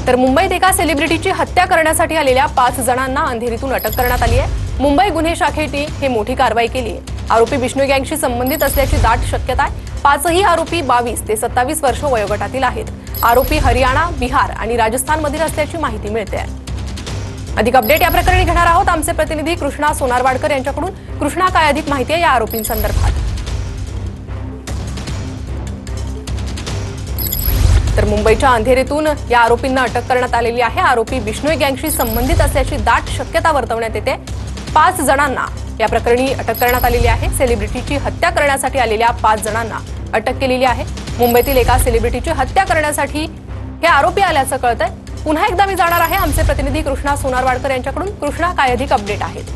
तर मुंबईत एका सेलिब्रिटीची हत्या करण्यासाठी आलेल्या 5 जणांना अंधेरीतून अटक करण्यात आली आहे। मुंबई गुन्हे शाखेने ही मोठी कारवाई केली आहे। आरोपी बिश्नोई गँगशी संबंधित असल्याची दाट शक्यता आहे। 5ही आरोपी 22 ते 27 वर्ष वयोगटातील आहेत। आरोपी हरियाणा, बिहार आणि राजस्थानमधील असल्याची माहिती मिळते आहे। अधिक अपडेट या प्रकरणी घेणार आहोत आमचे प्रतिनिधी कृष्णा सोनारवाडकर यांच्याकडून। कृष्णा, काय अधिक माहिती आहे या आरोपींसंदर्भात? तर मुंबईच्या अंधेरीतून या आरोपींना अटक करण्यात आलेली आहे। आरोपी बिश्नोई गँगशी संबंधित असल्याची दाट शक्यता वर्तवण्यात येते। 5 जणांना या प्रकरणी अटक करण्यात आलेली आहे। सेलिब्रिटीची हत्या करण्यासाठी आलेल्या 5 जणांना अटक केलेली आहे। मुंबईतील एका सेलिब्रिटीची हत्या करण्यासाठी हे आरोपी आल्याचं कळतंय। पुन्हा एकदा मी जाणार आहे आमचे प्रतिनिधी कृष्णा सोनारवाडकर यांच्याकडून। कृष्णा, काय अधिक अपडेट आहेत?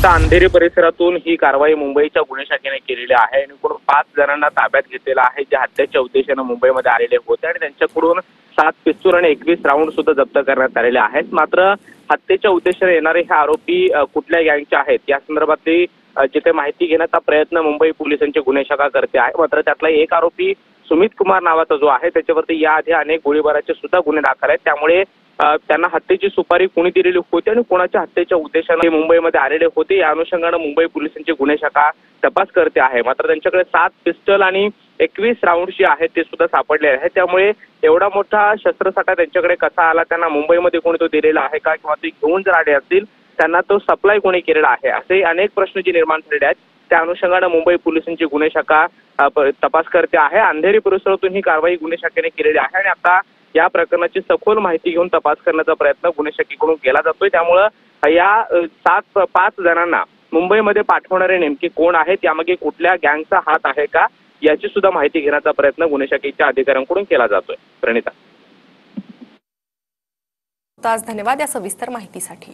अंधेरी परिसरातून ही कारवाई मुंबईच्या गुन्हे शाखेने केलेली आहे आणि एकूण 5 जणांना ताब्यात घेतलेला आहे, जे हत्येच्या उद्देशाने मुंबईमध्ये आलेले होते आणि त्यांच्याकडून 7 पिस्तूल आणि 21 राऊंड सुद्धा जप्त करण्यात आलेले आहेत। मात्र हत्येच्या उद्देशाने येणारे हे आरोपी कुठल्या गँगचे आहेत या संदर्भातली जिथे माहिती घेण्याचा प्रयत्न मुंबई पोलिसांची गुन्हे शाखा करते आहे। मात्र त्यातला एक आरोपी सुमित कुमार नावाचा जो आहे त्याच्यावरती याआधी अनेक गोळीबाराचे सुद्धा गुन्हे दाखल आहेत। त्यामुळे त्यांना हत्येची सुपारी कोणी दिलेली होती आणि कोणाच्या हत्येच्या उद्देशाने मुंबईमध्ये आलेले होते या अनुषंगाने मुंबई पोलिसांची गुन्हे शाखा तपास करते आहे। मात्र त्यांच्याकडे 7 पिस्टल आणि 21 राऊंड जे आहेत ते सुद्धा सापडले आहेत। त्यामुळे एवढा मोठा शस्त्रसाठा त्यांच्याकडे कसा आला, त्यांना मुंबईमध्ये कोणी तो दिलेला आहे का, किंवा ते घेऊन जर आले असतील त्यांना तो सप्लाय कोणी केलेला आहे, असे अनेक प्रश्न जे निर्माण झालेले आहेत। त्या अनुषंगाने मुंबई पोलिसांची गुन्हे शाखा तपास करते आहे। अंधेरी परिसरातून ही कारवाई गुन्हे शाखेने केलेली आहे आणि आता या प्रकरणाची सखोल माहिती घेऊन तपास करण्याचा प्रयत्न गुन्हे शाखेकडून केला जातोय। त्यामुळे या 5 जणांना मुंबईमध्ये पाठवणारे नेमके कोण आहेत, यामागे कुठल्या गँगचा हात आहे का, याची सुद्धा माहिती घेण्याचा प्रयत्न गुन्हे शाखेच्या अधिकाऱ्यांकडून केला जातोय। प्रणिता, धन्यवाद या सविस्तर माहितीसाठी।